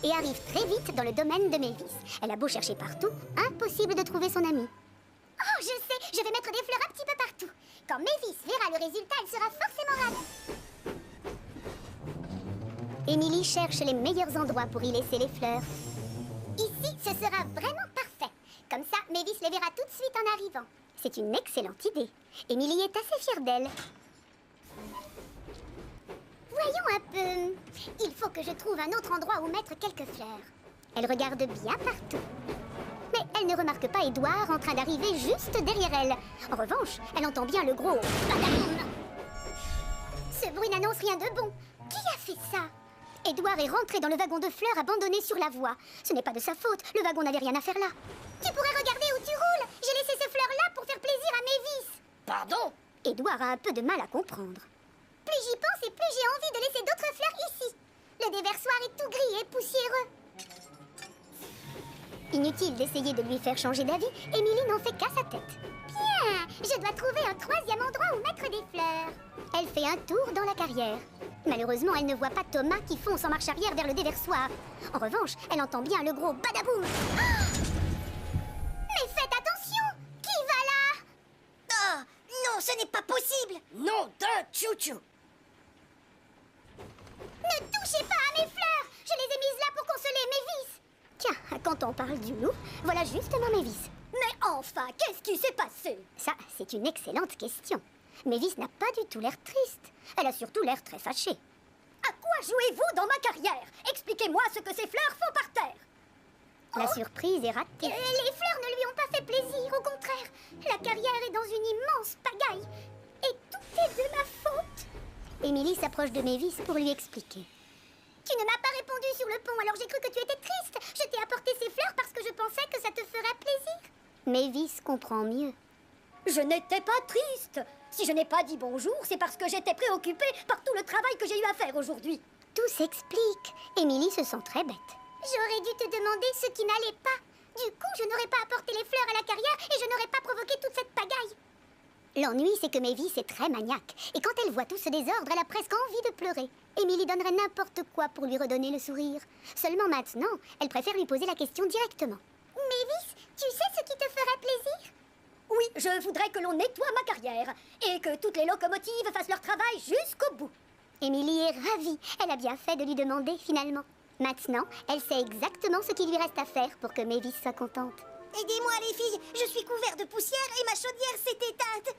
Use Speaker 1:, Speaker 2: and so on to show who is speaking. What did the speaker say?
Speaker 1: et arrive très vite dans le domaine de Mavis. Elle a beau chercher partout, impossible de trouver son amie. Oh, je sais, je vais mettre des fleurs un petit peu partout. Quand Mavis verra le résultat, elle sera forcément ravie. Emily cherche les meilleurs endroits pour y laisser les fleurs. Ici, ce sera vraiment parfait. Comme ça, Mavis les verra tout de suite en arrivant. C'est une excellente idée. Emily est assez fière d'elle. Voyons un peu. Il faut que je trouve un autre endroit où mettre quelques fleurs. Elle regarde bien partout. Mais elle ne remarque pas Édouard en train d'arriver juste derrière elle. En revanche, elle entend bien le gros badaboum. Ce bruit n'annonce rien de bon. Qui a fait ça? Édouard est rentré dans le wagon de fleurs abandonné sur la voie. Ce n'est pas de sa faute, le wagon n'avait rien à faire là. Tu pourrais regarder où tu roules. J'ai laissé ces fleurs-là pour faire plaisir à Mavis.
Speaker 2: Pardon?
Speaker 1: Édouard a un peu de mal à comprendre. Plus j'y pense et plus j'ai envie de laisser d'autres fleurs ici. Le déversoir est tout gris et poussiéreux. Inutile d'essayer de lui faire changer d'avis, Émilie n'en fait qu'à sa tête. Bien, je dois trouver un troisième endroit où mettre des fleurs. Elle fait un tour dans la carrière. Malheureusement, elle ne voit pas Thomas qui fonce en marche arrière vers le déversoir. En revanche, elle entend bien le gros badaboum. Ah! Mais faites attention! Qui va là?
Speaker 2: Ah, non, ce n'est pas possible! Non d'un chou-chou!
Speaker 1: Ne touchez pas à mes fleurs! Je les ai mises là pour consoler Mavis. Tiens, quand on parle du loup, voilà justement Mavis.
Speaker 2: Mais enfin, qu'est-ce qui s'est passé?
Speaker 1: Ça, c'est une excellente question. Mavis n'a pas du tout l'air triste. Elle a surtout l'air très fâchée.
Speaker 2: À quoi jouez-vous dans ma carrière? Expliquez-moi ce que ces fleurs font par terre!
Speaker 1: La surprise est ratée.
Speaker 2: Les fleurs ne lui ont pas fait plaisir, au contraire. La carrière est dans une immense pagaille. Et tout est de ma faute.
Speaker 1: Émilie s'approche de Mavis pour lui expliquer.
Speaker 2: Tu ne m'as pas répondu sur le pont, alors j'ai cru que tu étais triste. Je t'ai apporté ces fleurs parce que je pensais que ça te ferait plaisir.
Speaker 1: Mavis comprend mieux.
Speaker 2: Je n'étais pas triste. Si je n'ai pas dit bonjour, c'est parce que j'étais préoccupée par tout le travail que j'ai eu à faire aujourd'hui.
Speaker 1: Tout s'explique. Émilie se sent très bête.
Speaker 2: J'aurais dû te demander ce qui n'allait pas. Du coup, je n'aurais pas apporté les fleurs à la carrière et je n'aurais pas provoqué toute cette pagaille.
Speaker 1: L'ennui, c'est que Mavis est très maniaque. Et quand elle voit tout ce désordre, elle a presque envie de pleurer. Émilie donnerait n'importe quoi pour lui redonner le sourire. Seulement maintenant, elle préfère lui poser la question directement.
Speaker 2: Mavis, tu sais ce qui te ferait plaisir? Oui, je voudrais que l'on nettoie ma carrière et que toutes les locomotives fassent leur travail jusqu'au bout.
Speaker 1: Émilie est ravie. Elle a bien fait de lui demander finalement. Maintenant, elle sait exactement ce qu'il lui reste à faire pour que Mavis soit contente.
Speaker 2: Aidez-moi les filles, je suis couvert de poussière et ma chaudière s'est éteinte.